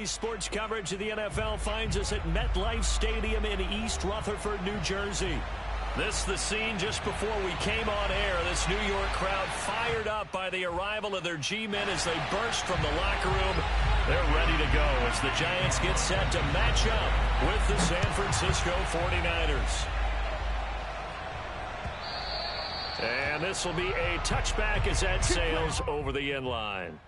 Today's sports coverage of the NFL finds us at MetLife Stadium in East Rutherford, New Jersey. This is the scene just before we came on air. This New York crowd fired up by the arrival of their G-men as they burst from the locker room. They're ready to go as the Giants get set to match up with the San Francisco 49ers. And this will be a touchback as that sails over the end line.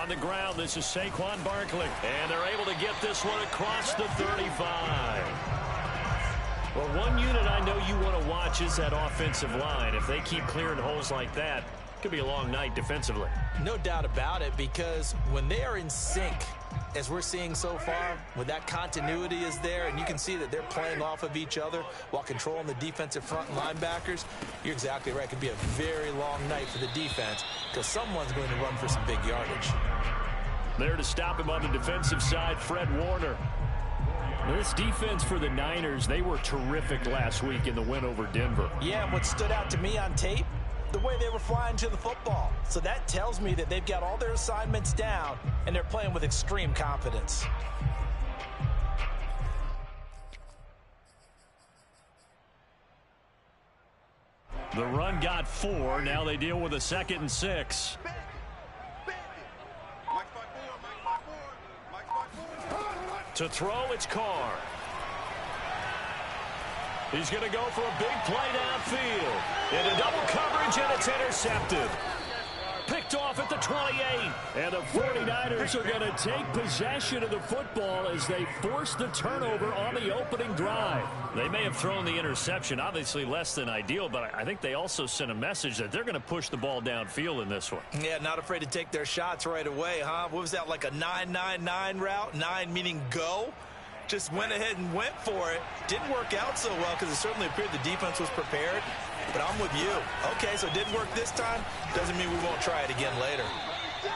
On the ground, this is Saquon Barkley, and they're able to get this one across the 35. Well, one unit I know you want to watch is that offensive line. If they keep clearing holes like that, it could be a long night defensively. No doubt about it, because when they are in sync, as we're seeing so far, when that continuity is there, and you can see that they're playing off of each other while controlling the defensive front linebackers, you're exactly right. It could be a very long night for the defense because someone's going to run for some big yardage. There to stop him on the defensive side, Fred Warner. This defense for the Niners, they were terrific last week in the win over Denver. Yeah, and what stood out to me on tape, the way they were flying to the football. So that tells me that they've got all their assignments down, and they're playing with extreme confidence. The run got 4. Now they deal with a 2nd and 6. To throw, it's Carr. He's going to go for a big play downfield. Into double coverage, and it's intercepted. Picked off at the 28. And the 49ers are going to take possession of the football as they force the turnover on the opening drive. They may have thrown the interception, obviously less than ideal, but I think they also sent a message that they're going to push the ball downfield in this one. Yeah, not afraid to take their shots right away, huh? What was that, like a 9-9-9 route? 9 meaning go? Just went ahead and went for it. Didn't work out so well because it certainly appeared the defense was prepared. But I'm with you. Okay, so it didn't work this time. Doesn't mean we won't try it again later.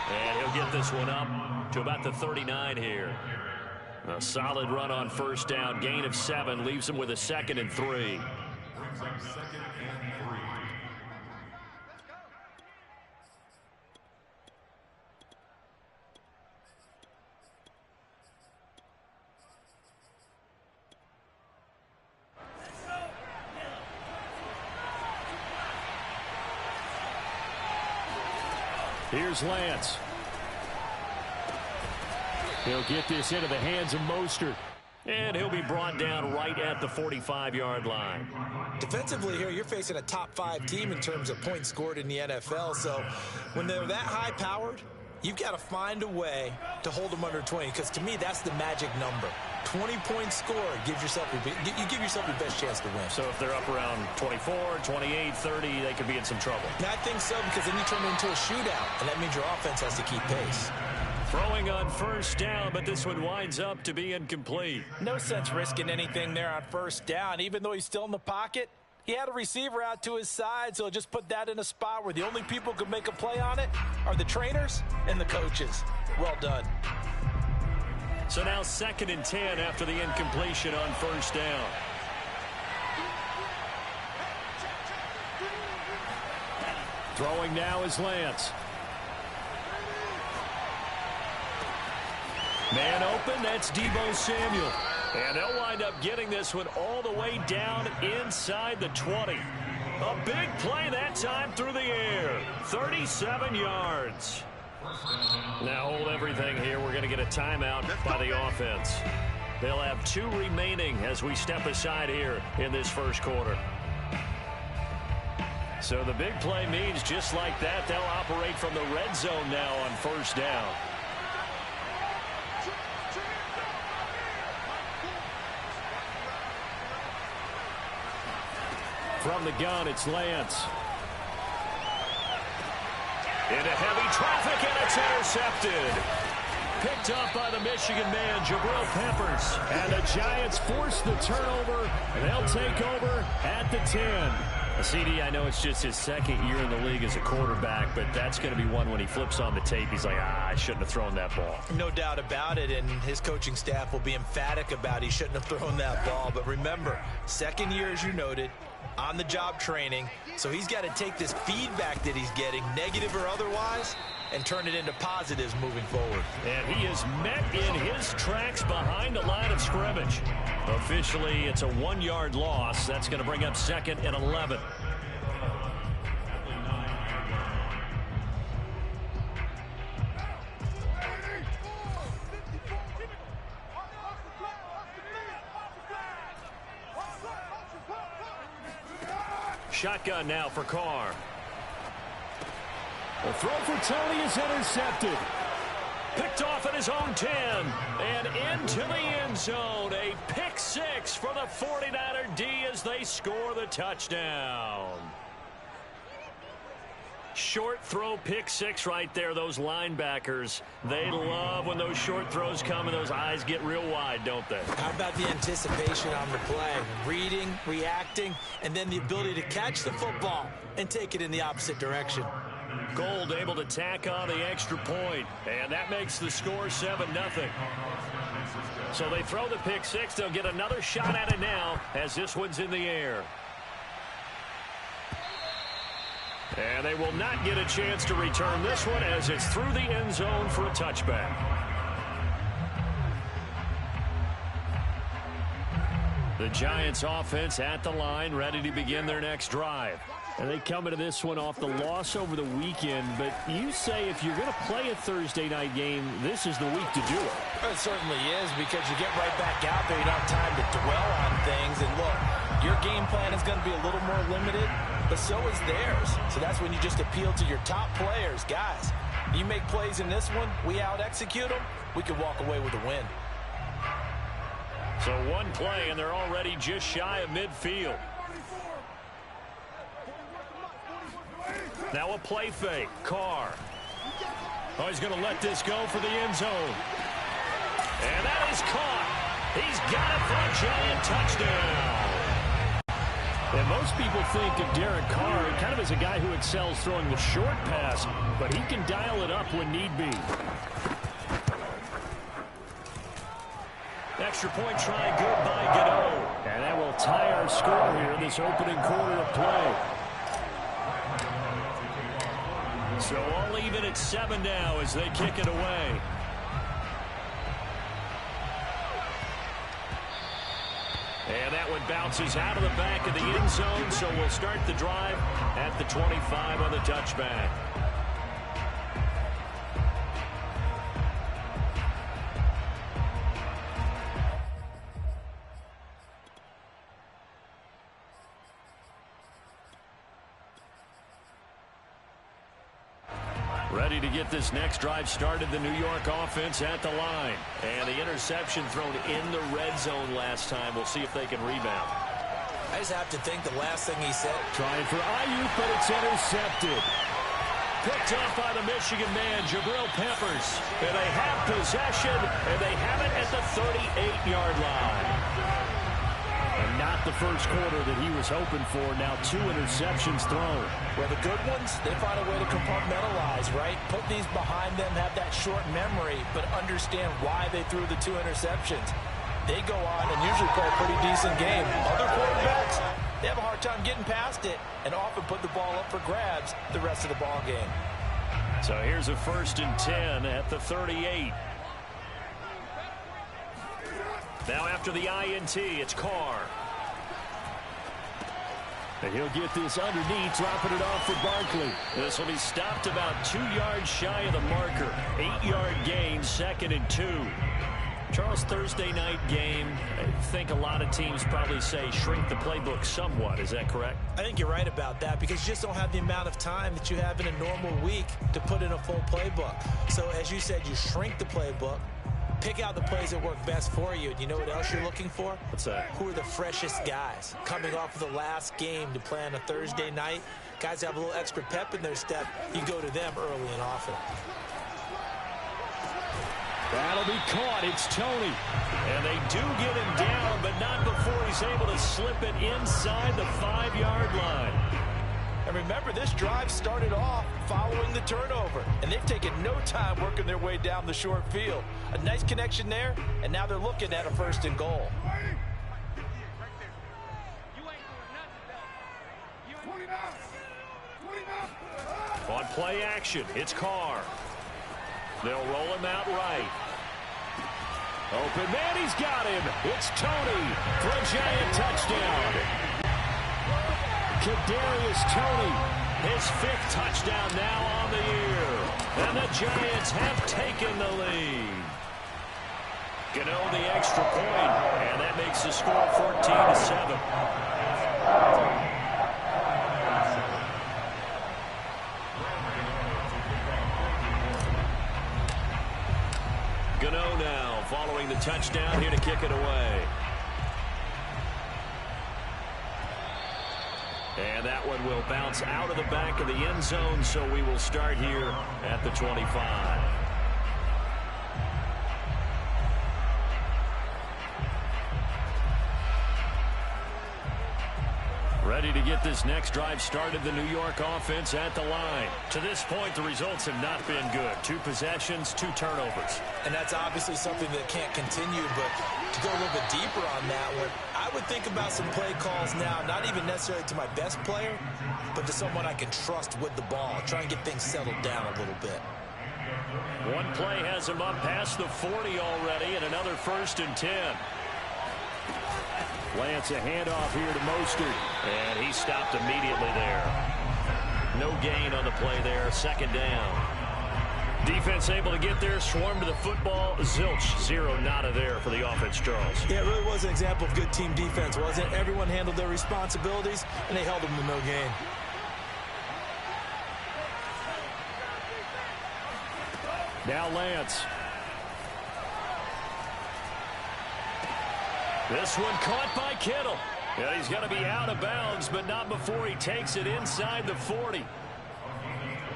And he'll get this one up to about the 39 here. A solid run on first down. Gain of 7 leaves him with a 2nd and 3. Here's Lance. He'll get this into the hands of Mostert. And he'll be brought down right at the 45-yard line. Defensively here, you're facing a top-5 team in terms of points scored in the NFL. So when they're that high-powered, you've got to find a way to hold them under 20. Because to me, that's the magic number. 20 points scored, you give yourself your best chance to win. So if they're up around 24, 28, 30, they could be in some trouble. And I think so, because then you turn it into a shootout, and that means your offense has to keep pace. Throwing on first down, but this one winds up to be incomplete. No sense risking anything there on first down. Even though he's still in the pocket, he had a receiver out to his side, so just put that in a spot where the only people who can make a play on it are the trainers and the coaches. Well done. So now 2nd and 10 after the incompletion on first down. Throwing now is Lance. Man open, that's Deebo Samuel. And they'll wind up getting this one all the way down inside the 20. A big play that time through the air. 37 yards. Now hold everything here. We're going to get a timeout by the offense. They'll have 2 remaining as we step aside here in this first quarter. So the big play means just like that, they'll operate from the red zone now on first down. From the gun, it's Lance. Into heavy traffic, and it's intercepted. picked up by the Michigan man, Jabril Peppers. And the Giants force the turnover. They'll take over at the 10. CD, I know it's just his second year in the league as a quarterback, but that's going to be one when he flips on the tape. He's like, I shouldn't have thrown that ball. No doubt about it, and his coaching staff will be emphatic about he shouldn't have thrown that ball. But remember, second year, as you noted, on-the-job training, so he's got to take this feedback that he's getting, negative or otherwise, and turn it into positives moving forward. And he is met in his tracks behind the line of scrimmage. Officially, it's a 1-yard loss. That's going to bring up 2nd and 11. Shotgun now for Carr. The throw for Tony is intercepted. Picked off at his own 10. And into the end zone. A pick 6 for the 49er D as they score the touchdown. Short throw, pick 6 right there. Those linebackers, they love when those short throws come and those eyes get real wide, don't they? How about the anticipation on the play? Reading, reacting, and then the ability to catch the football and take it in the opposite direction. Gold able to tack on the extra point, and that makes the score 7-0. So they throw the pick 6. They'll get another shot at it now as this one's in the air. And they will not get a chance to return this one as it's through the end zone for a touchback. The Giants offense at the line, ready to begin their next drive. And they come into this one off the loss over the weekend, but you say if you're going to play a Thursday night game, this is the week to do it. It certainly is, because you get right back out there. You don't have time to dwell on things. And look, your game plan is going to be a little more limited, but so is theirs. So that's when you just appeal to your top players. Guys, you make plays in this one, we out-execute them, we can walk away with a win. So one play, and they're already just shy of midfield. Now a play fake. Carr. Oh, he's going to let this go for the end zone. And that is caught. He's got it for a Giant touchdown. And most people think of Derek Carr kind of as a guy who excels throwing the short pass, but he can dial it up when need be. Extra point try good by Gano. And that will tie our score here in this opening quarter of play. So all even at 7 now as they kick it away. And that one bounces out of the back of the end zone, so we'll start the drive at the 25 on the touchback. Ready to get this next drive started, the New York offense at the line. And the interception thrown in the red zone last time. We'll see if they can rebound. I just have to think the last thing he said. Trying for Ayuk, but it's intercepted. Picked up by the Michigan man, Jabril Peppers. And they have possession, and they have it at the 38-yard line. And not the first quarter that he was hoping for. Now 2 interceptions thrown. Well, the good ones, they find a way to compartmentalize, right? Put these behind them, have that short memory, but understand why they threw the 2 interceptions. They go on and usually play a pretty decent game. Other quarterbacks, they have a hard time getting past it and often put the ball up for grabs the rest of the ball game. So here's a 1st and 10 at the 38. Now after the INT, it's Carr. And he'll get this underneath, dropping it off for Barkley. This will be stopped about 2 yards shy of the marker. 8-yard gain, 2nd and 2. Charles, Thursday night game, I think a lot of teams probably say shrink the playbook somewhat. Is that correct? I think you're right about that, because you just don't have the amount of time that you have in a normal week to put in a full playbook. So as you said, you shrink the playbook, pick out the plays that work best for you. And you know what else you're looking for? What's that? Who are the freshest guys coming off of the last game to play on a Thursday night? Guys have a little extra pep in their step. You go to them early and often. That'll be caught. It's Toney. And they do get him down, but not before he's able to slip it inside the 5-yard line. And remember, this drive started off following the turnover, and they've taken no time working their way down the short field. A nice connection there, and now they're looking at a 1st and goal. On play action, it's Carr. They'll roll him out right. Open man, he's got him. It's Toney for a Giant touchdown. Kadarius Toney, his 5th touchdown now on the year. And the Giants have taken the lead. Gano the extra point, and that makes the score 14-7. Gano now following the touchdown, here to kick it away. And that one will bounce out of the back of the end zone, so we will start here at the 25. Ready to get this next drive started, the New York offense at the line. To this point, the results have not been good. 2 possessions, 2 turnovers. And that's obviously something that can't continue, but to go a little bit deeper on that one, I would think about some play calls now, not even necessarily to my best player, but to someone I can trust with the ball. Try and get things settled down a little bit. One play has him up past the 40 already, and another 1st and 10. Lance, a handoff here to Mostert, and he stopped immediately there. No gain on the play there, 2nd down. Defense able to get there, swarm to the football. Zilch, 0 nada there for the offense, Charles. Yeah, it really was an example of good team defense, wasn't it? Everyone handled their responsibilities, and they held them to no gain. Now Lance. This one caught by Kittle. And he's going to be out of bounds, but not before he takes it inside the 40.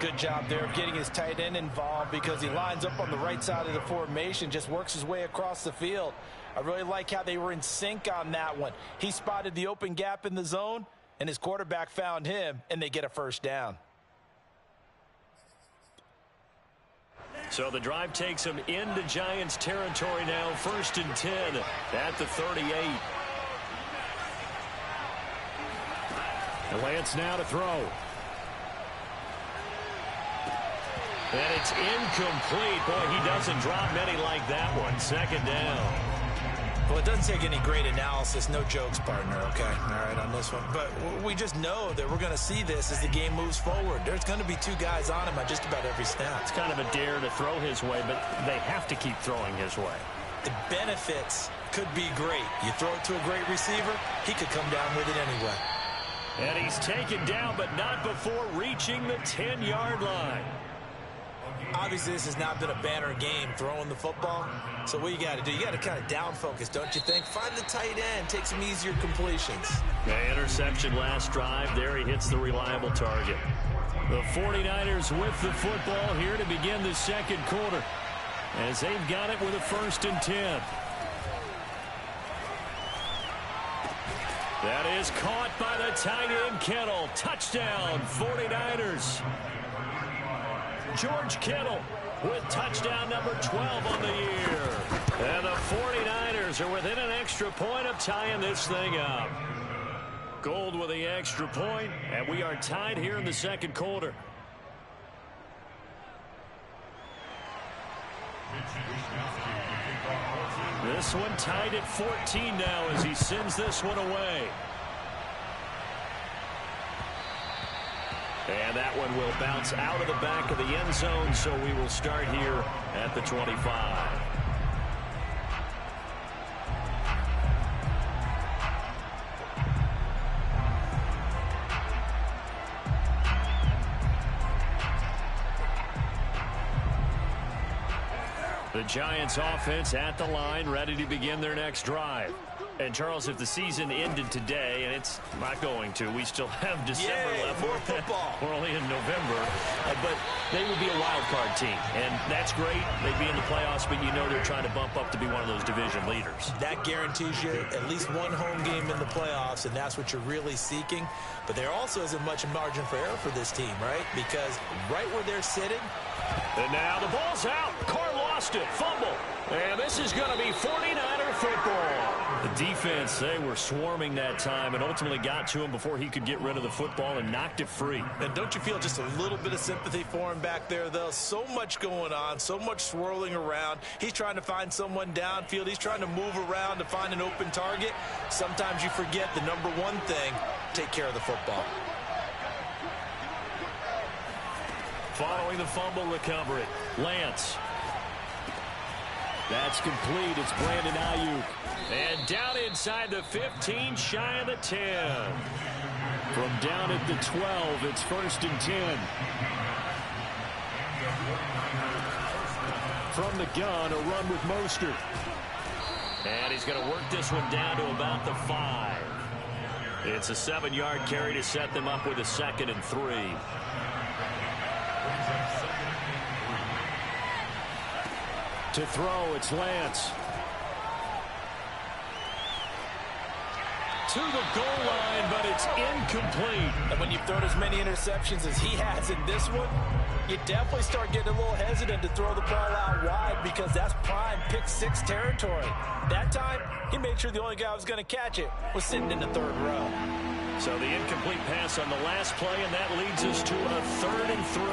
Good job there of getting his tight end involved because he lines up on the right side of the formation, just works his way across the field. I really like how they were in sync on that one. He spotted the open gap in the zone, and his quarterback found him, and they get a 1st down. So the drive takes him into Giants territory now, 1st and 10 at the 38. Lance now to throw. And it's incomplete. Boy, he doesn't drop many like that one. 2nd down. Well, it doesn't take any great analysis. No jokes, partner, okay? All right, on this one. But we just know that we're going to see this as the game moves forward. There's going to be 2 guys on him at just about every snap. It's kind of a dare to throw his way, but they have to keep throwing his way. The benefits could be great. You throw it to a great receiver, he could come down with it anyway. And he's taken down, but not before reaching the 10-yard line. Obviously, this has not been a banner game throwing the football. So what you got to do, you got to kind of down focus, don't you think? Find the tight end, take some easier completions. The interception last drive. There he hits the reliable target. The 49ers with the football here to begin the 2nd quarter, as they've got it with a 1st and 10. That is caught by the tight end Kittle. Touchdown, 49ers. George Kittle with touchdown number 12 on the year. And the 49ers are within an extra point of tying this thing up. Gold with the extra point, and we are tied here in the 2nd quarter. This one tied at 14 now as he sends this one away. And that one will bounce out of the back of the end zone, so we will start here at the 25. The Giants offense at the line, ready to begin their next drive. And, Charles, if the season ended today, and it's not going to, we still have December left. More football. We're only in November. But they would be a wild card team. And that's great. They'd be in the playoffs, but you know they're trying to bump up to be one of those division leaders. That guarantees you at least one home game in the playoffs, and that's what you're really seeking. But there also isn't much margin for error for this team, right? Because right where they're sitting. And now the ball's out. Carr lost it. Fumble. And this is going to be 49er football. The defense, they were swarming that time and ultimately got to him before he could get rid of the football and knocked it free. And don't you feel just a little bit of sympathy for him back there, though? So much going on, so much swirling around. He's trying to find someone downfield. He's trying to move around to find an open target. Sometimes you forget the number one thing, take care of the football. Following the fumble recovery, Lance. That's complete. It's Brandon Ayuk. And down inside the 15, shy of the 10. From down at the 12, it's 1st and 10. From the gun, a run with Mostert. And he's going to work this one down to about the 5. It's a 7-yard carry to set them up with a 2nd and 3. To throw, it's Lance. To the goal line, but it's incomplete. And when you've thrown as many interceptions as he has in this one, you definitely start getting a little hesitant to throw the ball out wide because that's prime pick 6 territory. That time, he made sure the only guy who was going to catch it was sitting in the 3rd row. So the incomplete pass on the last play, and that leads us to a 3rd and 3.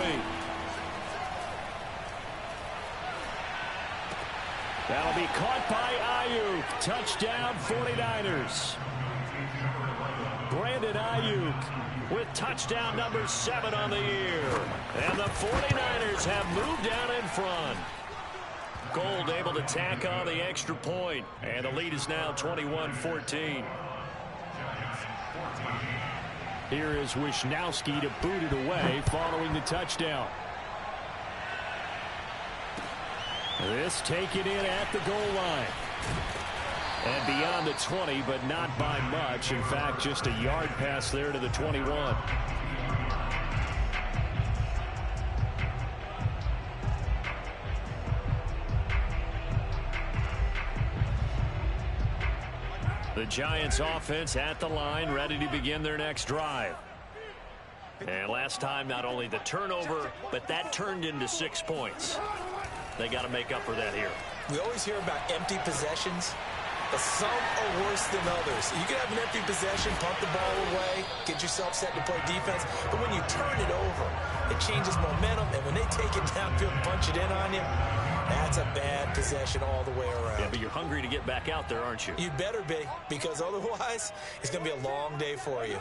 That'll be caught by Ayuk. Touchdown, 49ers. Brandon Ayuk with touchdown number 7 on the year. And the 49ers have moved down in front. Gold able to tack on the extra point. And the lead is now 21-14. Here is Wisnowski to boot it away following the touchdown. This taken in at the goal line. And beyond the 20, but not by much. In fact, just a yard pass there to the 21. The Giants offense at the line, ready to begin their next drive. And last time, not only the turnover, but that turned into 6 points. They got to make up for that here. We always hear about empty possessions, but some are worse than others. You can have an empty possession, pump the ball away, get yourself set to play defense, but when you turn it over, it changes momentum, and when they take it downfield and punch it in on you, that's a bad possession all the way around. Yeah, but you're hungry to get back out there, aren't you? You better be, because otherwise, it's going to be a long day for you.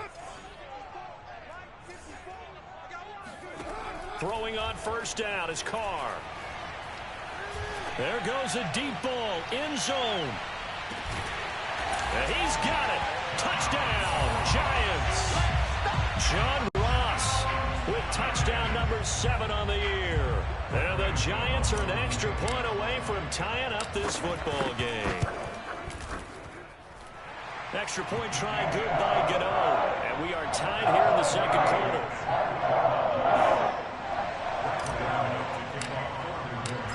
Throwing on 1st down is Carr. There goes a deep ball, end zone. And he's got it. Touchdown, Giants. John Ross with touchdown number 7 on the year. And the Giants are an extra point away from tying up this football game. Extra point try good by Gano. And we are tied here in the 2nd quarter.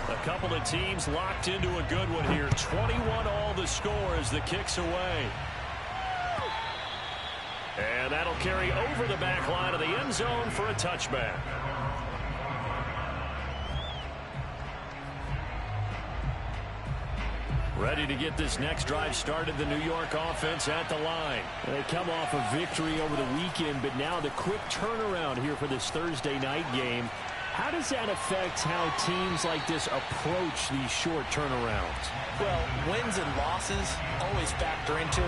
A couple of teams locked into a good one here. 21 all the score as the kick's away. And that'll carry over the back line of the end zone for a touchback. Ready to get this next drive started, the New York offense at the line. They come off a victory over the weekend, but now the quick turnaround here for this Thursday night game. How does that affect how teams like this approach these short turnarounds? Well, wins and losses always factor into,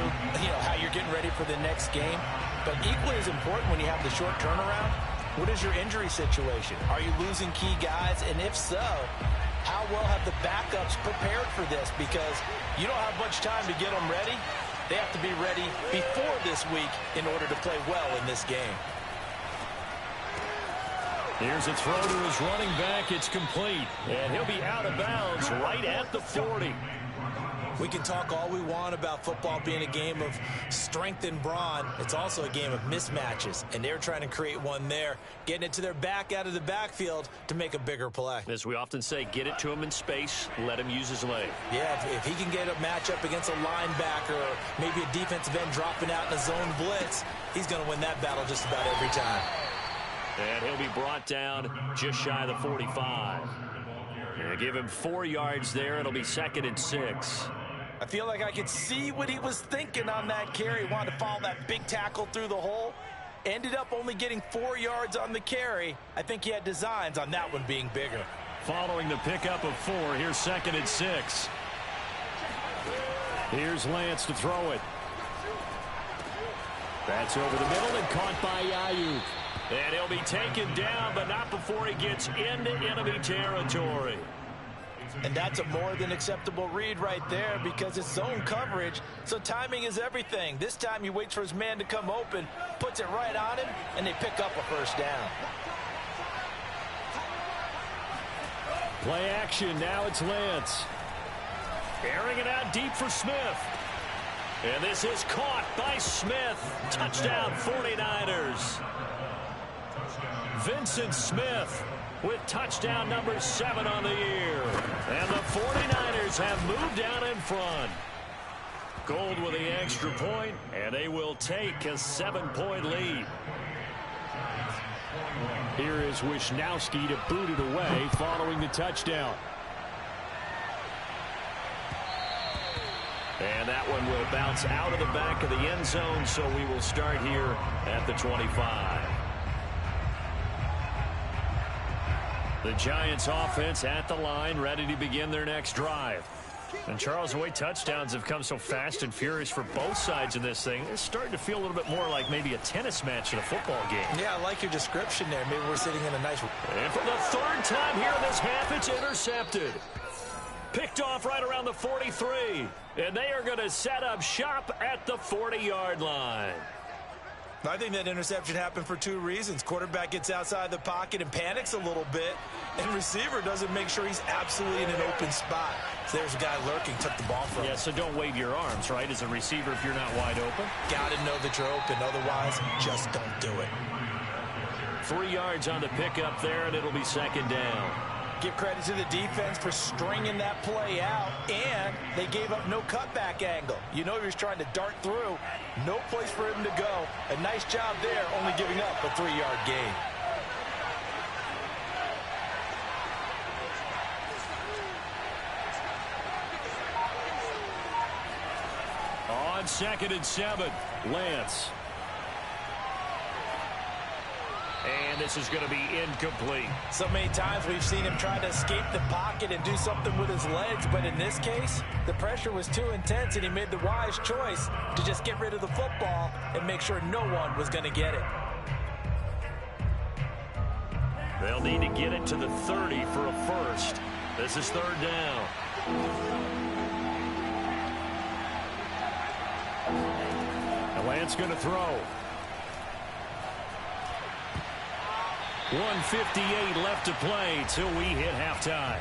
how you're getting ready for the next game. But equally as important when you have the short turnaround, what is your injury situation? Are you losing key guys? And if so, how well have the backups prepared for this? Because you don't have much time to get them ready. They have to be ready before this week in order to play well in this game. Here's a throw to his running back. It's complete. And he'll be out of bounds right at the 40. We can talk all we want about football being a game of strength and brawn. It's also a game of mismatches, and they're trying to create one there, getting it to their back out of the backfield to make a bigger play. As we often say, get it to him in space, let him use his leg. Yeah, if he can get a matchup against a linebacker or maybe a defensive end dropping out in a zone blitz, he's going to win that battle just about every time. And he'll be brought down just shy of the 45. And give him 4 yards there. It'll be 2nd and 6. I feel like I could see what he was thinking on that carry. Wanted to follow that big tackle through the hole. Ended up only getting 4 yards on the carry. I think he had designs on that one being bigger. Following the pickup of 4, here's 2nd and 6. Here's Lance to throw it. That's over the middle and caught by Ayuk. And he'll be taken down, but not before he gets into enemy territory. And that's a more than acceptable read right there because it's zone coverage, so timing is everything. This time he waits for his man to come open, puts it right on him, and they pick up a first down. Play action, now it's Lance. Airing it out deep for Smith. And this is caught by Smith. Touchdown 49ers. Vincent Smith with touchdown number 7 on the year. And the 49ers have moved down in front. Gold with the extra point, and they will take a 7-point lead. Here is Wisnowski to boot it away following the touchdown. And that one will bounce out of the back of the end zone, so we will start here at the 25. The Giants offense at the line, ready to begin their next drive. And Charles, the way touchdowns have come so fast and furious for both sides in this thing, it's starting to feel a little bit more like maybe a tennis match in a football game. Yeah, I like your description there. Maybe we're sitting in a nice... And for the 3rd time here in this half, it's intercepted. Picked off right around the 43. And they are going to set up shop at the 40-yard line. I think that interception happened for 2 reasons. Quarterback gets outside the pocket and panics a little bit, and receiver doesn't make sure he's absolutely in an open spot. So there's a guy lurking, took the ball from him. Yeah, so don't wave your arms, right, as a receiver if you're not wide open. Got to know that you're open. Otherwise, just don't do it. 3 yards on the pickup there, and it'll be 2nd down. Give credit to the defense for stringing that play out, and they gave up no cutback angle. You know he was trying to dart through. No place for him to go. A nice job there, only giving up a 3-yard gain. On 2nd and 7, Lance. And this is going to be incomplete. So many times we've seen him try to escape the pocket and do something with his legs, but in this case, the pressure was too intense and he made the wise choice to just get rid of the football and make sure no one was going to get it. They'll need to get it to the 30 for a first. This is 3rd down. And Lance going to throw. 1:58 left to play till we hit halftime.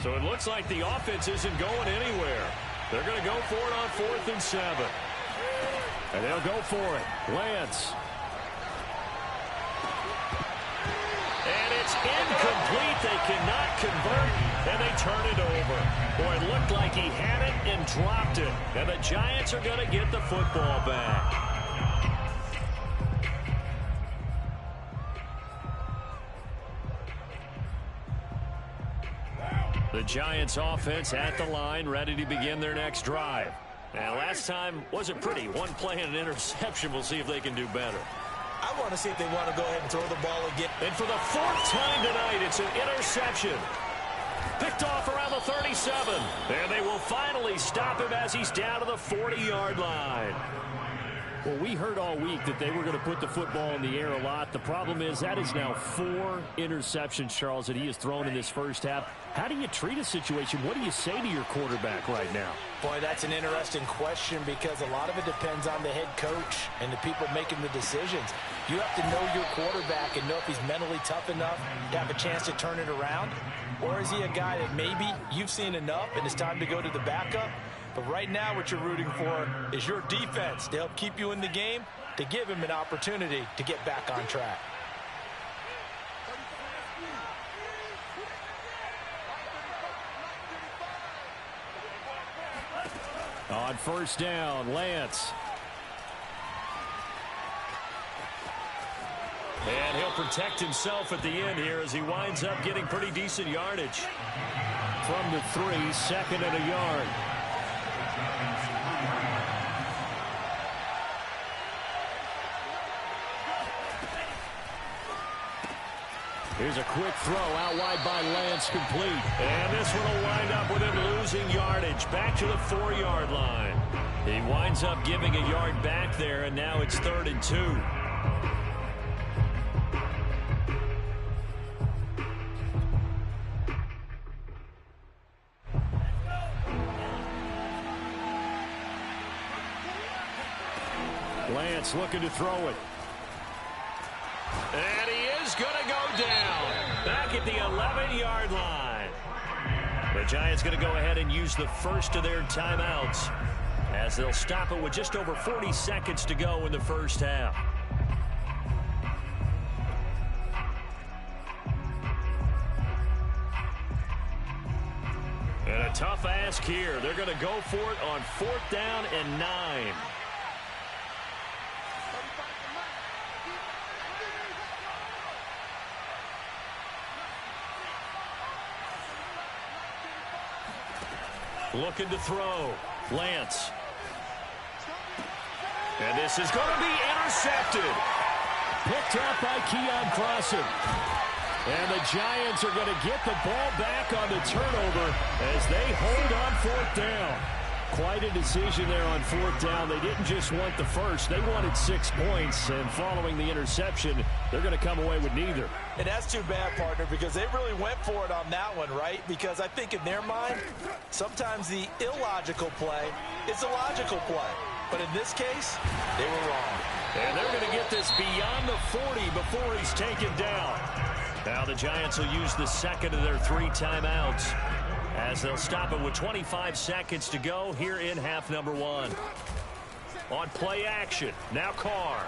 So it looks like the offense isn't going anywhere. They're going to go for it on 4th and 7. And they'll go for it. Lance. And it's incomplete. They cannot convert, and they turn it over. Boy, it looked like he had it and dropped it. And the Giants are going to get the football back. The Giants offense at the line, ready to begin their next drive. And last time wasn't pretty. One play and an interception. We'll see if they can do better. I want to see if they want to go ahead and throw the ball again. And for the 4th time tonight, it's an interception. Picked off around the 37. And they will finally stop him as he's down to the 40-yard line. Well, we heard all week that they were going to put the football in the air a lot. The problem is that is now 4 interceptions, Charles, that he has thrown in this first half. How do you treat a situation? What do you say to your quarterback right now? Boy, that's an interesting question because a lot of it depends on the head coach and the people making the decisions. You have to know your quarterback and know if he's mentally tough enough to have a chance to turn it around. Or is he a guy that maybe you've seen enough and it's time to go to the backup? But right now what you're rooting for is your defense to help keep you in the game, to give him an opportunity to get back on track. On first down, Lance. And he'll protect himself at the end here as he winds up getting pretty decent yardage. From the 3, 2nd and a yard. Here's a quick throw out wide by Lance, complete. And this one will wind up with him losing yardage back to the 4-yard line. He winds up giving a yard back there, and now it's 3rd and 2. Lance looking to throw it. And he is going to go down back at the 11-yard line. The Giants going to go ahead and use the first of their timeouts as they'll stop it with just over 40 seconds to go in the first half. And a tough ask here. They're going to go for it on 4th down and 9. Looking to throw. Lance. And this is going to be intercepted. Picked up by Keon Crossen. And the Giants are going to get the ball back on the turnover as they hold on 4th down. Quite a decision there on 4th down. They didn't just want the first. They wanted 6 points. And following the interception, they're going to come away with neither. And that's too bad, partner, because they really went for it on that one, right? Because I think in their mind, sometimes the illogical play is a logical play. But in this case, they were wrong. And they're going to get this beyond the 40 before he's taken down. Now the Giants will use the 2nd of their 3 timeouts as they'll stop it with 25 seconds to go here in half number 1. On play action, now Carr.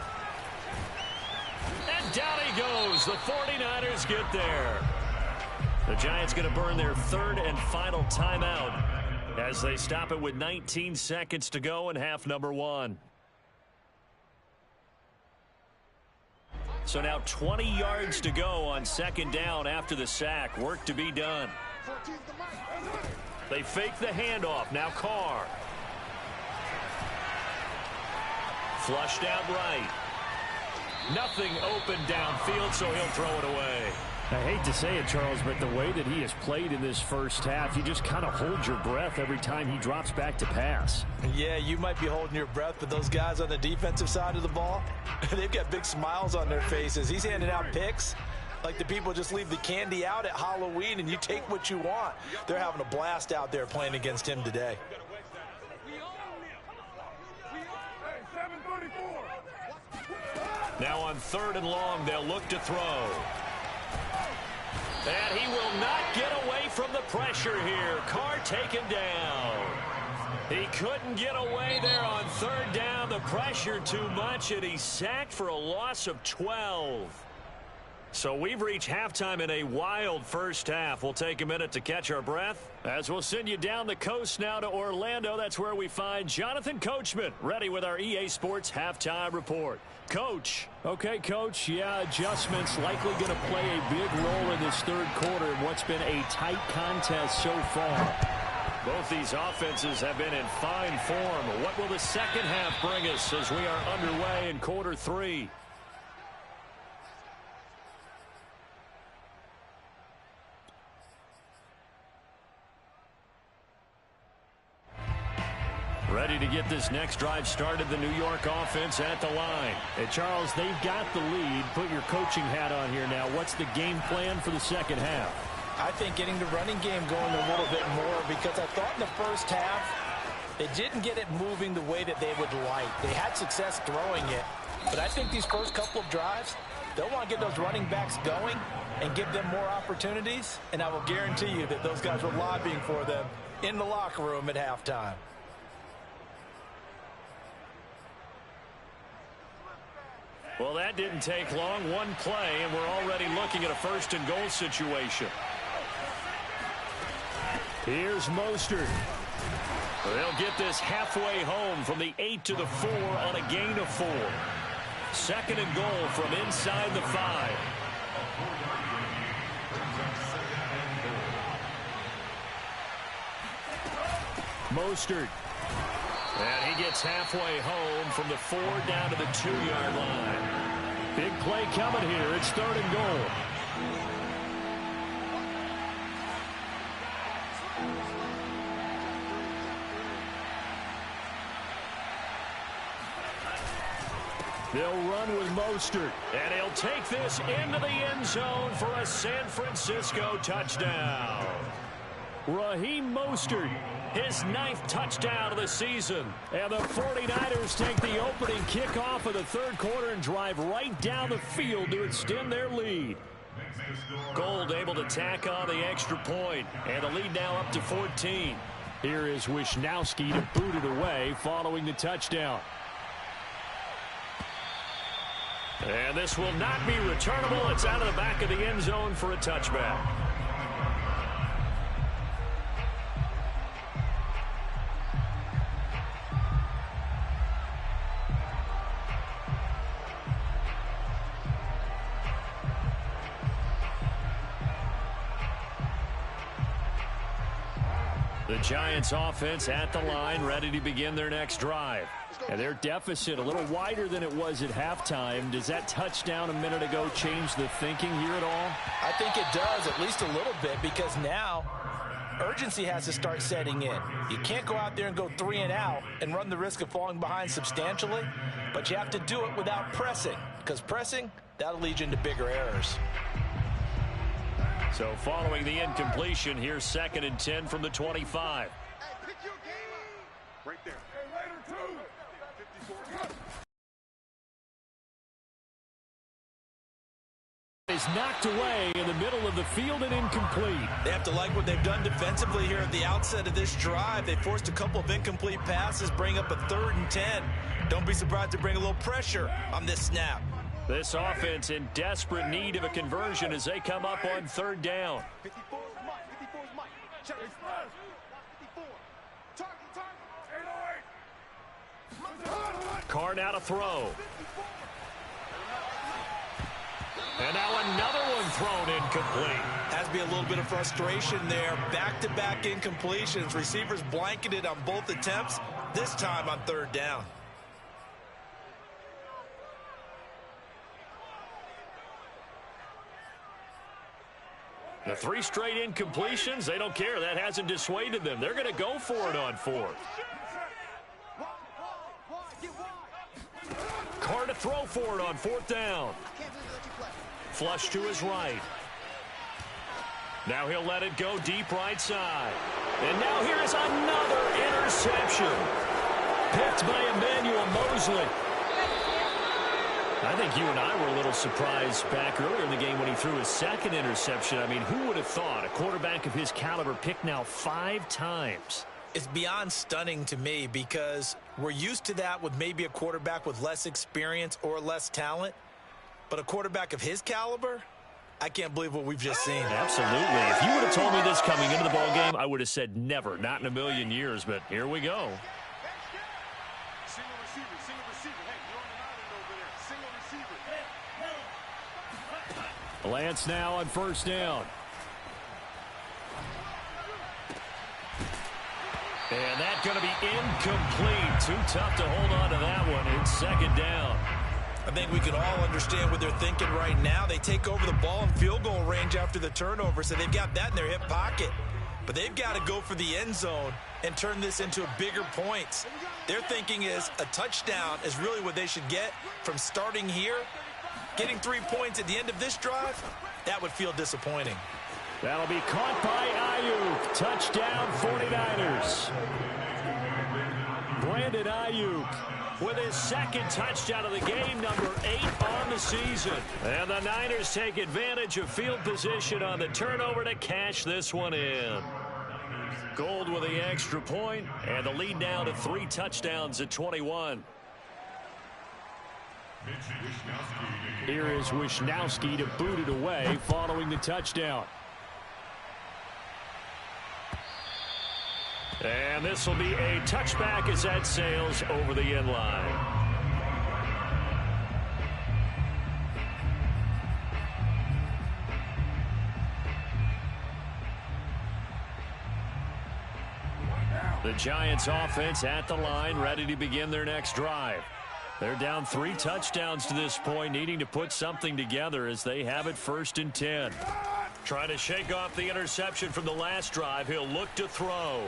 And down he goes. The 49ers get there. The Giants going to burn their 3rd and final timeout as they stop it with 19 seconds to go in half number 1. So now 20 yards to go on 2nd down after the sack. Work to be done. They fake the handoff. Now Carr. Flushed out right. Nothing open downfield, so he'll throw it away. I hate to say it, Charles, but the way that he has played in this first half, you just kind of hold your breath every time he drops back to pass. Yeah, you might be holding your breath, but those guys on the defensive side of the ball, they've got big smiles on their faces. He's handing out picks like the people just leave the candy out at Halloween and you take what you want. They're having a blast out there playing against him today. Now on 3rd and long, they'll look to throw. And he will not get away from the pressure here. Carr taken down. He couldn't get away there on 3rd down. The pressure too much, and he's sacked for a loss of 12. So we've reached halftime in a wild first half. We'll take a minute to catch our breath as we'll send you down the coast now to Orlando. That's where we find Jonathan Coachman ready with our EA Sports Halftime Report. Coach. Okay, Coach. Yeah, adjustments likely going to play a big role in this 3rd quarter in what's been a tight contest so far. Both these offenses have been in fine form. What will the second half bring us as we are underway in quarter 3? Ready to get this next drive started. The New York offense at the line. And Charles, they've got the lead. Put your coaching hat on here now. What's the game plan for the second half? I think getting the running game going a little bit more, because I thought in the first half they didn't get it moving the way that they would like. They had success throwing it, but I think these first couple of drives, they'll want to get those running backs going and give them more opportunities, and I will guarantee you that those guys were lobbying for them in the locker room at halftime. Well, that didn't take long. One play, and we're already looking at a first-and-goal situation. Here's Mostert. They'll get this halfway home from the 8 to the 4 on a gain of 4. Second and goal from inside the 5. Mostert. And he gets halfway home from the 4 down to the 2-yard line. Big play coming here. It's third and goal. They'll run with Mostert. And he'll take this into the end zone for a San Francisco touchdown. Raheem Mostert, his 9th touchdown of the season. And the 49ers take the opening kickoff of the third quarter and drive right down the field to extend their lead. Gold able to tack on the extra point, and the lead now up to 14. Here is Wisnowski to boot it away following the touchdown. And this will not be returnable. It's out of the back of the end zone for a touchback. The Giants offense at the line, ready to begin their next drive. And their deficit a little wider than it was at halftime. Does that touchdown a minute ago change the thinking here at all? I think it does, at least a little bit, because now urgency has to start setting in. You can't go out there and go 3 and out and run the risk of falling behind substantially, but you have to do it without pressing, because pressing, that'll lead you into bigger errors. So following the incompletion, here's 2nd and 10 from the 25. Right there. Is knocked away in the middle of the field and incomplete. They have to like what they've done defensively here at the outset of this drive. They forced a couple of incomplete passes, bring up a 3rd and 10. Don't be surprised to bring a little pressure on this snap. This offense in desperate need of a conversion as they come up on 3rd down. 54 is Mike. 54 is Mike. Check his 54. Target. Carr now to throw. And now another one thrown incomplete. Has to be a little bit of frustration there. Back-to-back incompletions. Receivers blanketed on both attempts, this time on 3rd down. The 3 straight incompletions, they don't care. That hasn't dissuaded them. They're going to go for it on 4th. Carr to throw for it on 4th down. Flush to his right. Now he'll let it go deep right side. And now here's another interception. Picked by Emmanuel Mosley. I think you and I were a little surprised back earlier in the game when he threw his 2nd interception. I mean, who would have thought a quarterback of his caliber picked now 5 times? It's beyond stunning to me, because we're used to that with maybe a quarterback with less experience or less talent. But a quarterback of his caliber, I can't believe what we've just seen. Absolutely. If you would have told me this coming into the ballgame, I would have said never, not in a million years. But here we go. Lance now on 1st down. And that's going to be incomplete. Too tough to hold on to that one. It's 2nd down. I think we can all understand what they're thinking right now. They take over the ball in field goal range after the turnover, so they've got that in their hip pocket. but they've got to go for the end zone and turn this into bigger points. Their thinking is a touchdown is really what they should get from starting here. Getting 3 points at the end of this drive, that would feel disappointing. That'll be caught by Ayuk. Touchdown, 49ers. Brandon Ayuk with his second touchdown of the game, number 8 on the season. And the Niners take advantage of field position on the turnover to cash this one in. Gold with the extra point, and the lead now to 3 touchdowns at 21. Here is Wishnowsky to boot it away following the touchdown. And this will be a touchback as that sails over the end line. The Giants offense at the line, ready to begin their next drive. They're down 3 touchdowns to this point, needing to put something together as they have it 1st and 10. Trying to shake off the interception from the last drive. He'll look to throw.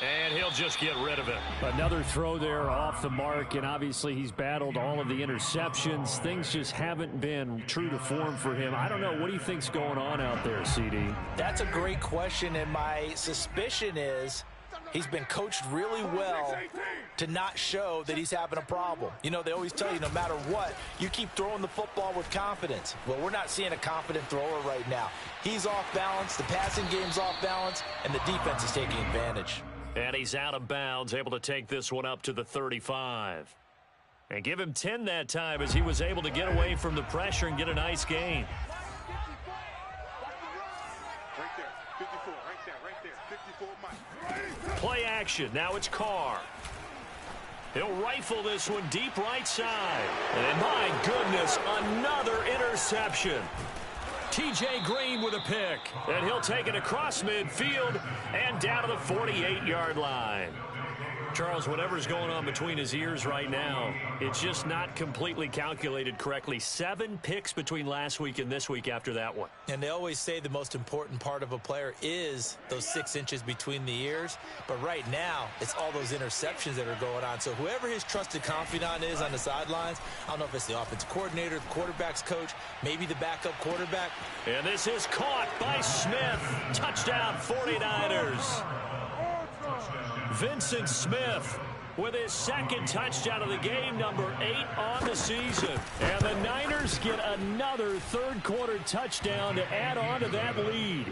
And he'll just get rid of it. Another throw there off the mark, and obviously he's battled all of the interceptions. Things just haven't been true to form for him. I don't know. What do you think's going on out there, CD? That's a great question, and my suspicion is he's been coached really well to not show that he's having a problem. You know, they always tell you no matter what, you keep throwing the football with confidence. Well, we're not seeing a confident thrower right now. He's off balance, the passing game's off balance, and the defense is taking advantage. And he's out of bounds, able to take this one up to the 35. And give him 10 that time as he was able to get away from the pressure and get a nice gain. Right there, 54, right there, 54, Mike. Play action, now it's Carr. He'll rifle this one deep right side. And my goodness, another interception. T.J. Green with a pick, and he'll take it across midfield and down to the 48-yard line. Charles, whatever's going on between his ears right now, it's just not completely calculated correctly. 7 picks between last week and this week after that one. And they always say the most important part of a player is those 6 inches between the ears. But right now, it's all those interceptions that are going on. So whoever his trusted confidant is on the sidelines, I don't know if it's the offensive coordinator, the quarterback's coach, maybe the backup quarterback. And this is caught by Smith. Touchdown, 49ers. Vincent Smith with his second touchdown of the game, number 8 on the season. And the Niners get another third-quarter touchdown to add on to that lead.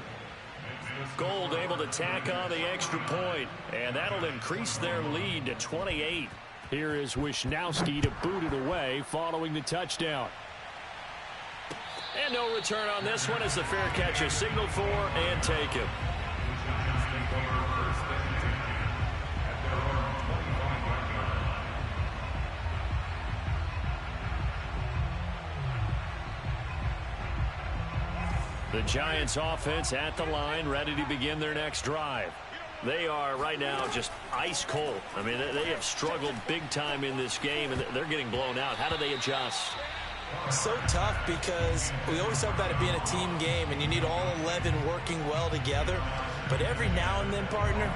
Gold able to tack on the extra point, and that'll increase their lead to 28. Here is Wishnowsky to boot it away following the touchdown. And no return on this one as the fair catch is signaled for and taken. The Giants offense at the line, ready to begin their next drive. They are right now just ice cold. I mean, they have struggled big time in this game, and they're getting blown out. How do they adjust? So tough because we always talk about it being a team game, and you need all 11 working well together. But every now and then, partner,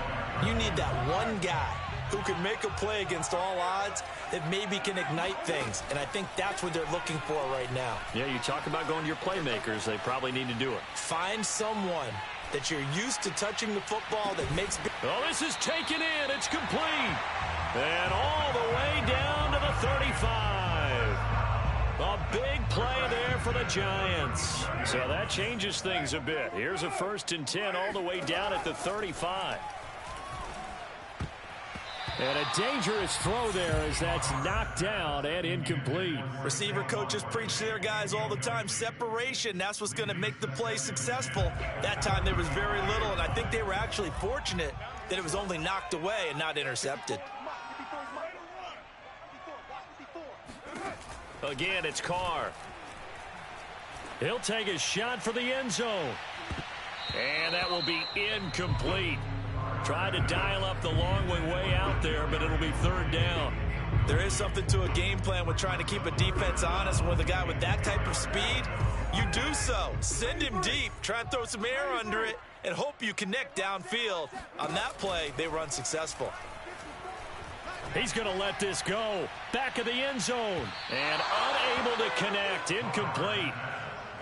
you need that one guy who can make a play against all odds that maybe can ignite things. And I think that's what they're looking for right now. Yeah, you talk about going to your playmakers. They probably need to do it. Find someone that you're used to touching the football that makes... Oh, this is taken in. It's complete. And all the way down to the 35. A big play there for the Giants. So that changes things a bit. Here's a 1st and 10 all the way down at the 35. And a dangerous throw there as that's knocked down and incomplete. Receiver coaches preach to their guys all the time. Separation, that's what's going to make the play successful. That time there was very little, and I think they were actually fortunate that it was only knocked away and not intercepted. Again, it's Carr. He'll take a shot for the end zone. And that will be incomplete. Tried to dial up the long way out there, but it'll be 3rd down. There is something to a game plan with trying to keep a defense honest. With a guy with that type of speed, you do so. Send him deep, try and throw some air under it, and hope you connect downfield. On that play, they were unsuccessful. He's going to let this go. Back of the end zone. And unable to connect. Incomplete.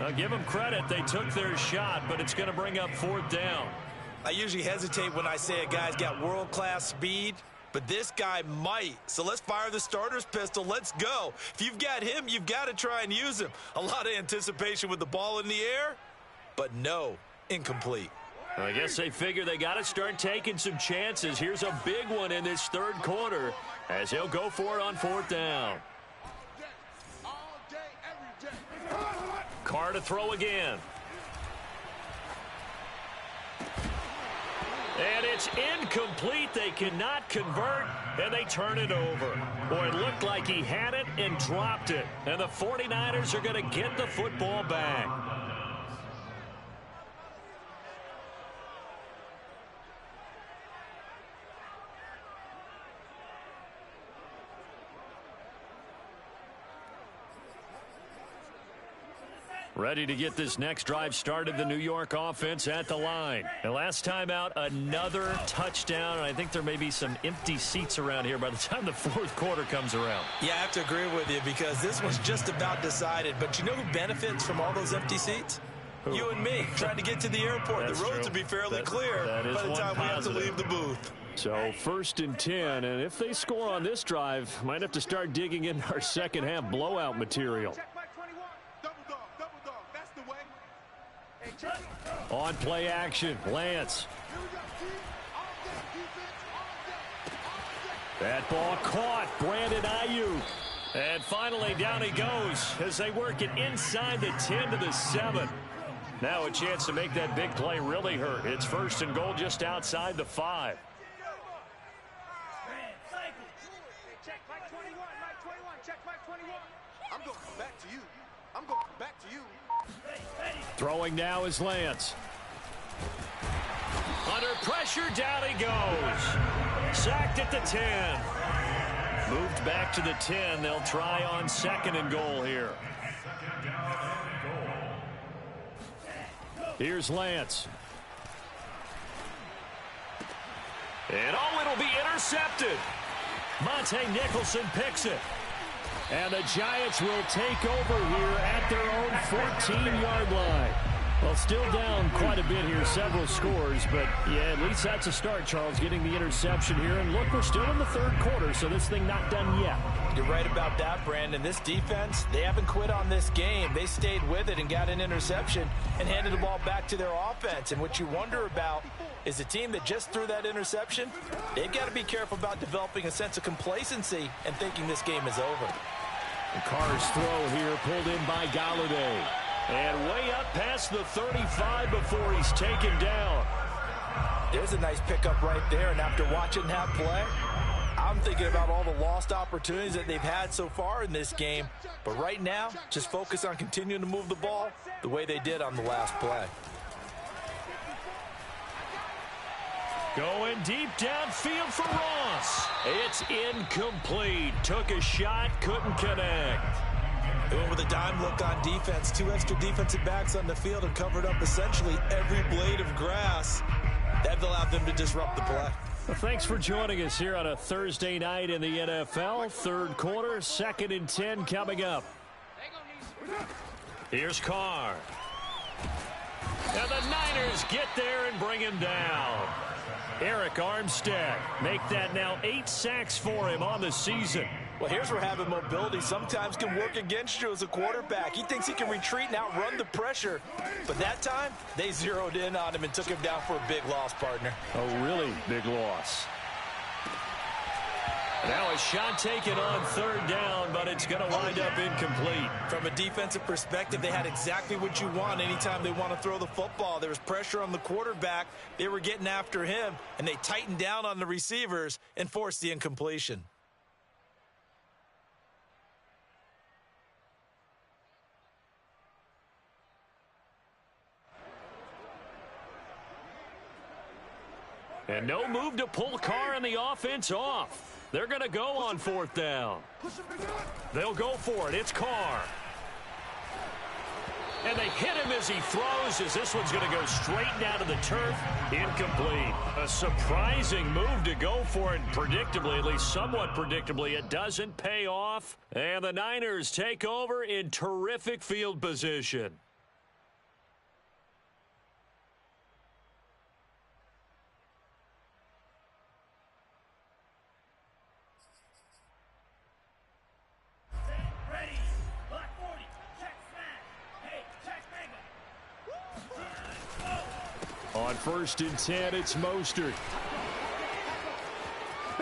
I'll give them credit. They took their shot, but it's going to bring up 4th down. I usually hesitate when I say a guy's got world-class speed, but this guy might. So let's fire the starter's pistol. Let's go. If you've got him, you've got to try and use him. A lot of anticipation with the ball in the air, but no, incomplete. I guess they figure they got to start taking some chances. Here's a big one in this 3rd quarter as he'll go for it on 4th down. Carr to throw again. And it's incomplete. They cannot convert, and they turn it over. Boy, it looked like he had it and dropped it. And the 49ers are going to get the football back. Ready to get this next drive started, the New York offense at the line. And last time out, another touchdown. And I think there may be some empty seats around here by the time the 4th quarter comes around. Yeah, I have to agree with you because this one's just about decided. But you know who benefits from all those empty seats? Who? You and me, trying to get to the airport. That's the roads true. will be fairly clear by the time we have to positive. leave the booth. So 1st and 10, and if they score on this drive, might have to start digging in our second half blowout material. On play action, Lance. That ball caught, Brandon Ayuk. And finally down he goes as they work it inside the 10 to the 7. Now a chance to make that big play really hurt. It's 1st and goal just outside the 5. Check Mike 21, Mike 21, check Mike 21. I'm going back to you. I'm going back to you. Throwing now is Lance. Under pressure, down he goes. Sacked at the 10. Moved back to the 10. They'll try on 2nd and goal here. Here's Lance. And oh, it'll be intercepted. Monte Nicholson picks it. And the Giants will take over here at their own 14-yard line. Well, still down quite a bit here, several scores, but yeah, at least that's a start, Charles, getting the interception here. And look, we're still in the 3rd quarter, so this thing not done yet. You're right about that, Brandon. This defense, they haven't quit on this game. They stayed with it and got an interception and handed the ball back to their offense. And what you wonder about is the team that just threw that interception, they've got to be careful about developing a sense of complacency and thinking this game is over. The Carr's throw here pulled in by Golladay. And way up past the 35 before he's taken down. There's a nice pickup right there, and after watching that play, I'm thinking about all the lost opportunities that they've had so far in this game. But right now, just focus on continuing to move the ball the way they did on the last play. Going deep downfield for Ross. It's incomplete. Took a shot, couldn't connect. They went with a dime look on defense. 2 extra defensive backs on the field and covered up essentially every blade of grass. That allowed them to disrupt the play. Well, thanks for joining us here on a Thursday night in the NFL. 3rd quarter, 2nd and 10 coming up. Here's Carr. And the Niners get there and bring him down. Eric Armstead make that now 8 sacks for him on the season. Well, here's where having mobility sometimes can work against you as a quarterback. He thinks he can retreat and outrun the pressure. But that time, they zeroed in on him and took him down for a big loss, partner. A really big loss. Now a shot taken on 3rd down, but it's going to wind up incomplete. From a defensive perspective, they had exactly what you want anytime they want to throw the football. There was pressure on the quarterback. They were getting after him, and they tightened down on the receivers and forced the incompletion. And no move to pull Carr and the offense off. They're going to go on 4th down. They'll go for it. It's Carr. And they hit him as he throws, as this one's going to go straight down to the turf. Incomplete. A surprising move to go for it. Predictably, at least somewhat predictably, it doesn't pay off. And the Niners take over in terrific field position. On 1st and 10, it's Mostert.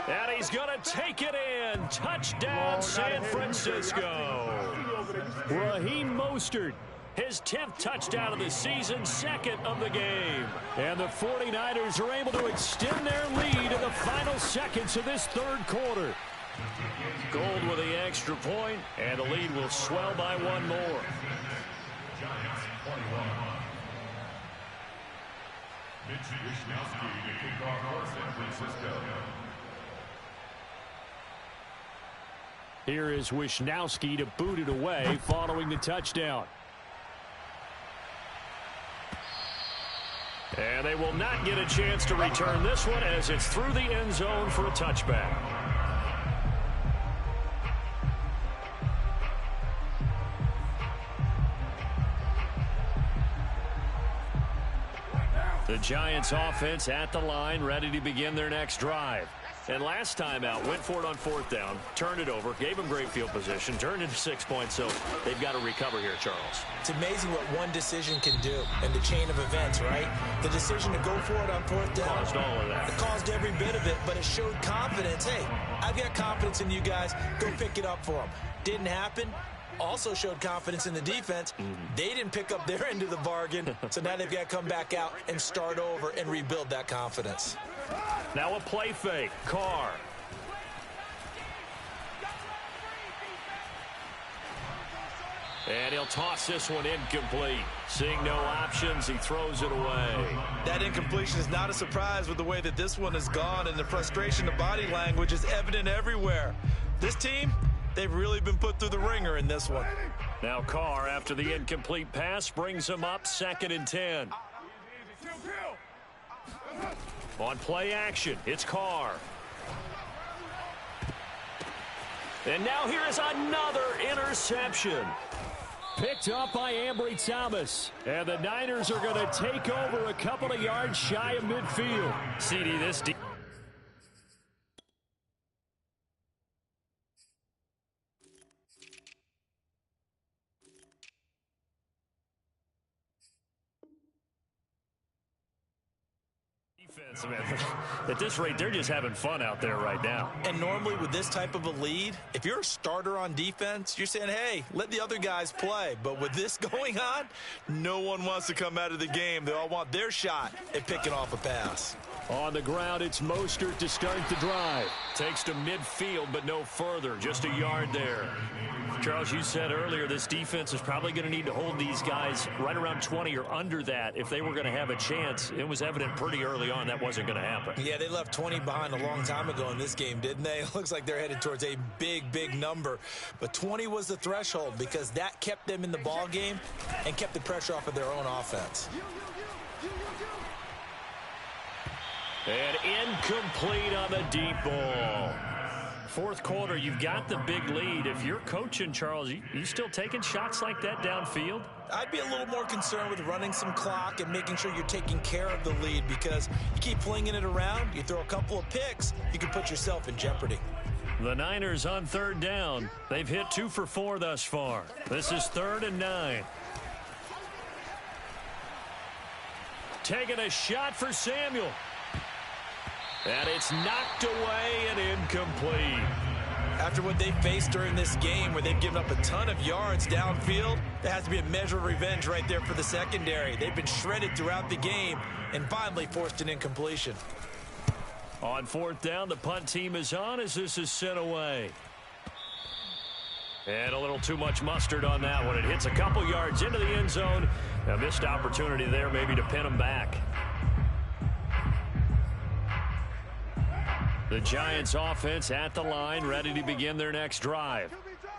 And he's going to take it in. Touchdown, San Francisco. Raheem Mostert, his 10th touchdown of the season, 2nd of the game. And the 49ers are able to extend their lead in the final seconds of this 3rd quarter. Gold with the extra point, and the lead will swell by 1 more. Mitchell Wishnowsky to kick off for San Francisco. Here is Wishnowsky to boot it away following the touchdown. And they will not get a chance to return this one as it's through the end zone for a touchback. The Giants offense at the line, ready to begin their next drive. And last time out, went for it on 4th down, turned it over, gave them great field position, turned into 6 points, so they've got to recover here, Charles. It's amazing what one decision can do in the chain of events, right? The decision to go for it on 4th down. Caused all of that. It caused every bit of it, but it showed confidence. Hey, I've got confidence in you guys. Go pick it up for them. Didn't happen. Also showed confidence in the defense. They didn't pick up their end of the bargain, so now they've got to come back out and start over and rebuild that confidence. Now a play fake. Carr. And he'll toss this one incomplete. Seeing no options, he throws it away. That incompletion is not a surprise with the way that this one has gone, and the frustration of body language is evident everywhere. This team, they've really been put through the ringer in this one. Now Carr, after the incomplete pass, brings him up 2nd and 10. On play action, it's Carr. And now here is another interception. Picked up by Ambry Thomas. And the Niners are going to take over a couple of yards shy of midfield. CD, this at this rate, they're just having fun out there right now. And normally with this type of a lead, if you're a starter on defense, you're saying, hey, let the other guys play. But with this going on, no one wants to come out of the game. They all want their shot at picking off a pass. On the ground, it's Mostert to start the drive. Takes to midfield, but no further. Just a yard there. Charles, you said earlier this defense is probably going to need to hold these guys right around 20 or under that if they were going to have a chance. It was evident pretty early on that wasn't going to happen. Yeah, they left 20 behind a long time ago in this game, didn't they? It looks like they're headed towards a big, big number. But 20 was the threshold because that kept them in the ball game and kept the pressure off of their own offense. And incomplete on the deep ball. 4th quarter, you've got the big lead. If you're coaching, Charles, you still taking shots like that downfield? I'd be a little more concerned with running some clock and making sure you're taking care of the lead because you keep flinging it around, you throw a couple of picks, you can put yourself in jeopardy. The Niners on 3rd down. They've hit 2 for 4 thus far. This is 3rd and 9. Taking a shot for Samuel. And it's knocked away and incomplete. After what they faced during this game where they've given up a ton of yards downfield, there has to be a measure of revenge right there for the secondary. They've been shredded throughout the game and finally forced an incompletion. On 4th down, the punt team is on as this is sent away. And a little too much mustard on that one. It hits a couple yards into the end zone. A missed opportunity there maybe to pin them back. The Giants offense at the line, ready to begin their next drive.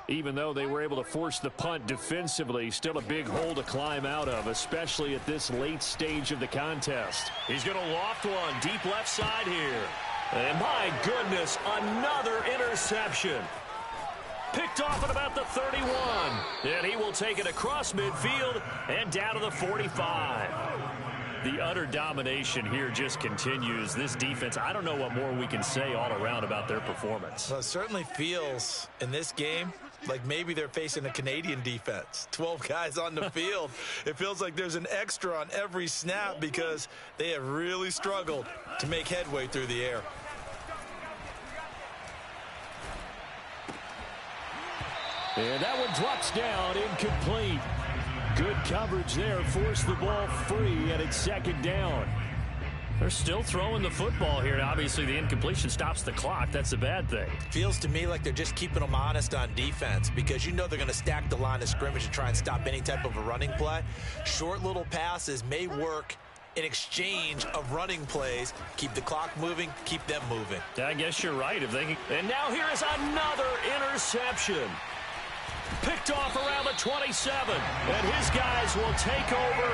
Even though they were able to force the punt defensively, still a big hole to climb out of, especially at this late stage of the contest. He's going to loft one deep left side here. And my goodness, another interception. Picked off at about the 31. And he will take it across midfield and down to the 45. The utter domination here just continues. This defense, I don't know what more we can say all around about their performance. Well, it certainly feels in this game like maybe they're facing a Canadian defense. 12 guys on the field. It feels like there's an extra on every snap because they have really struggled to make headway through the air. And that one drops down, incomplete. Good coverage there, forced the ball free, and it's second down. They're still throwing the football here. Obviously, the incompletion stops the clock. That's a bad thing. Feels to me like they're just keeping them honest on defense because you know they're going to stack the line of scrimmage and try and stop any type of a running play. Short little passes may work in exchange of running plays. Keep the clock moving, keep them moving. I guess you're right. If they can... And now here is another interception. Picked off around the 27, and his guys will take over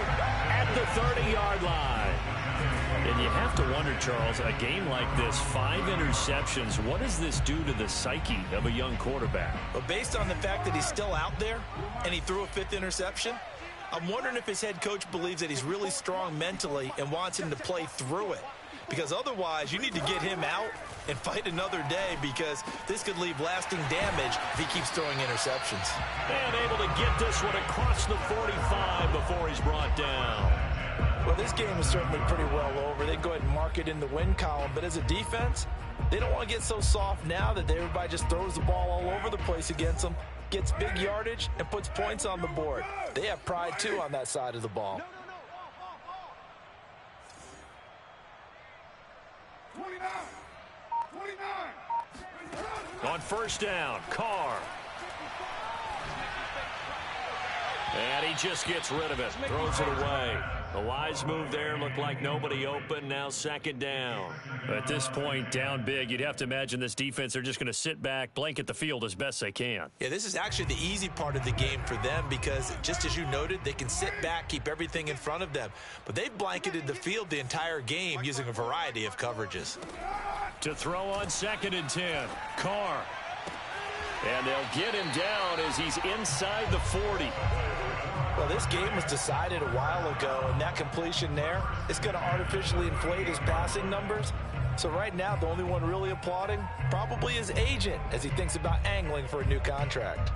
at the 30-yard line. And you have to wonder, Charles, a game like this, 5 interceptions, what does this do to the psyche of a young quarterback? But based on the fact that he's still out there and he threw a 5th interception, I'm wondering if his head coach believes that he's really strong mentally and wants him to play through it. Because otherwise, you need to get him out and fight another day because this could leave lasting damage if he keeps throwing interceptions. And able to get this one across the 45 before he's brought down. Well, this game is certainly pretty well over. They go ahead and mark it in the win column. But as a defense, they don't want to get so soft now that everybody just throws the ball all over the place against them, gets big yardage, and puts points on the board. They have pride, too, on that side of the ball. 29. On first down, Carr. And he just gets rid of it, throws it away. A wise move there, looked like nobody open, now second down. At this point, down big, you'd have to imagine this defense, they're just going to sit back, blanket the field as best they can. Yeah, this is actually the easy part of the game for them because, just as you noted, they can sit back, keep everything in front of them. But they've blanketed the field the entire game using a variety of coverages. To throw on 2nd and 10, Carr. And they'll get him down as he's inside the 40. Well, this game was decided a while ago, and that completion there is going to artificially inflate his passing numbers. So right now, the only one really applauding probably his agent as he thinks about angling for a new contract.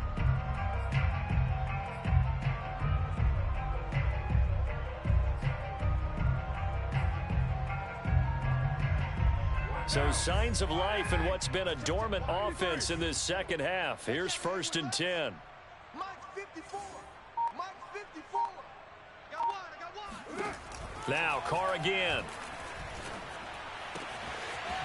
So signs of life in what's been a dormant offense in this second half. Here's 1st and 10. Mike 54. Mike 54. I got one. Now Carr again.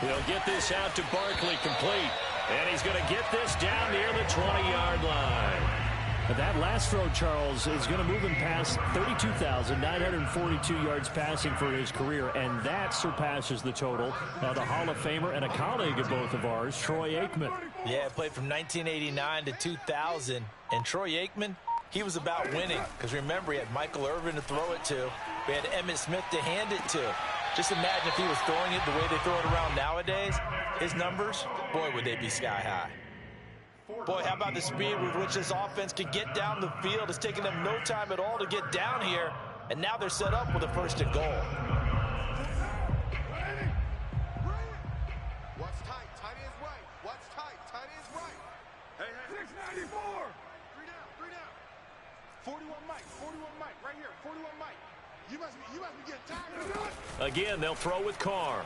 He'll get this out to Barkley, complete. And he's going to get this down near the 20-yard line. That last throw, Charles, is going to move him past 32,942 yards passing for his career, and that surpasses the total of the Hall of Famer and a colleague of both of ours, Troy Aikman. Yeah, played from 1989 to 2000, and Troy Aikman, he was about winning, because remember, he had Michael Irvin to throw it to, we had Emmitt Smith to hand it to. Just imagine if he was throwing it the way they throw it around nowadays, his numbers, boy, would they be sky high. Boy, how about the speed with which this offense can get down the field? It's taken them no time at all to get down here, and now they're set up with a 1st and goal. What's tight? Tight ends right. What's tight? Tight ends right. Hey. 694. 3 down. 41 Mike. 41 Mike. Right here. 41 Mike. You must be getting tired. Again, they'll throw with Carr.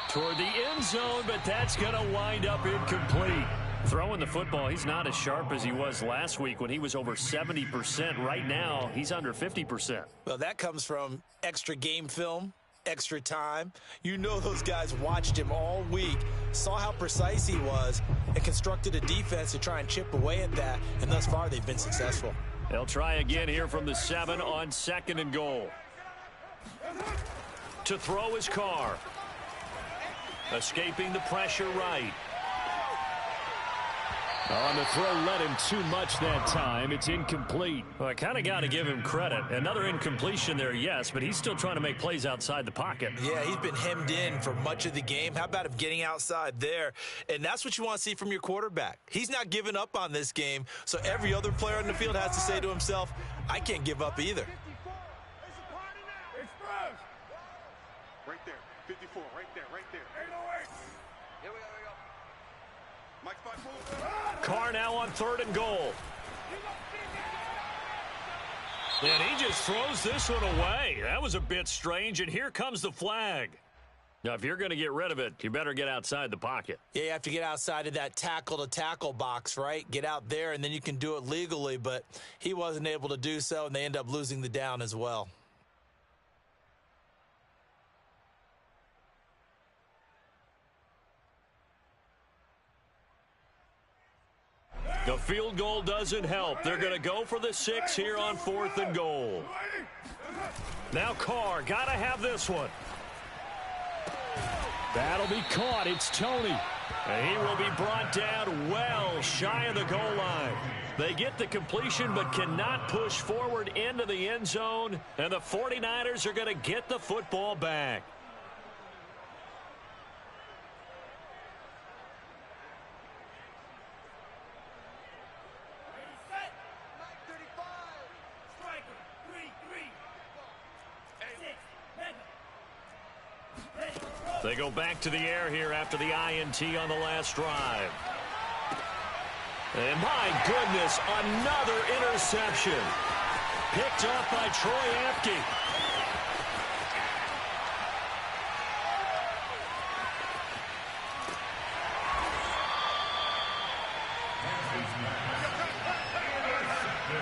Toward the end zone, but that's going to wind up incomplete. Throwing the football, he's not as sharp as he was last week when he was over 70%. Right now, he's under 50%. Well, that comes from extra game film, extra time. You know those guys watched him all week, saw how precise he was, and constructed a defense to try and chip away at that, and thus far they've been successful. They'll try again here from the 7 on 2nd and goal. To throw his Carr. Escaping the pressure right. On the throw, led him too much that time. It's incomplete. Well, I kind of got to give him credit. Another incompletion there, yes, but he's still trying to make plays outside the pocket. Yeah, he's been hemmed in for much of the game. How about him getting outside there? And that's what you want to see from your quarterback. He's not giving up on this game, so every other player on the field has to say to himself, I can't give up either. Right there, 54, right there, right there. 808. Here we go. Mike spot move. Carr now on 3rd and goal. And he just throws this one away. That was a bit strange, and here comes the flag. Now, if you're going to get rid of it, you better get outside the pocket. Yeah, you have to get outside of that tackle-to-tackle box, right? Get out there, and then you can do it legally, but he wasn't able to do so, and they end up losing the down as well. The field goal doesn't help. They're going to go for the 6 here on 4th and goal. Now Carr, got to have this one. That'll be caught. It's Toney. And he will be brought down well shy of the goal line. They get the completion but cannot push forward into the end zone. And the 49ers are going to get the football back. They go back to the air here after the INT on the last drive. And my goodness, another interception. Picked up by Troy Apke.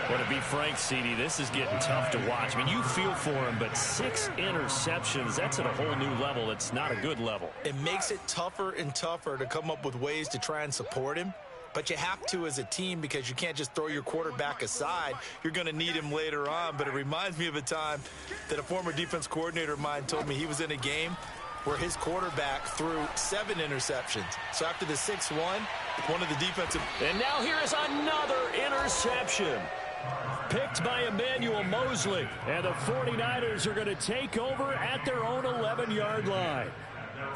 Well, to be frank, CD, this is getting tough to watch. I mean, you feel for him, but 6 interceptions, that's at a whole new level. It's not a good level. It makes it tougher and tougher to come up with ways to try and support him. But you have to as a team because you can't just throw your quarterback aside. You're going to need him later on. But it reminds me of a time that a former defense coordinator of mine told me he was in a game where his quarterback threw 7 interceptions. So after the 6th one of the defensive... And now here is another interception. Picked by Emmanuel Mosley. And the 49ers are going to take over at their own 11-yard line.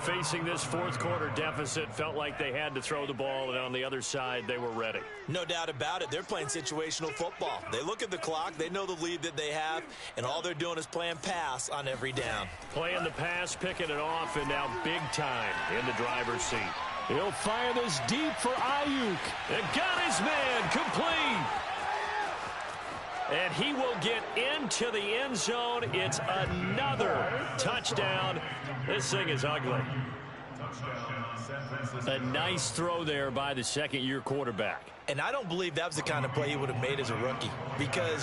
Facing this 4th quarter deficit, felt like they had to throw the ball, and on the other side, they were ready. No doubt about it. They're playing situational football. They look at the clock, they know the lead that they have, and all they're doing is playing pass on every down. Playing the pass, picking it off, and now big time in the driver's seat. He'll fire this deep for Ayuk. And got his man complete. And he will get into the end zone. It's another touchdown. This thing is ugly. A nice throw there by the second-year quarterback. And I don't believe that was the kind of play he would have made as a rookie because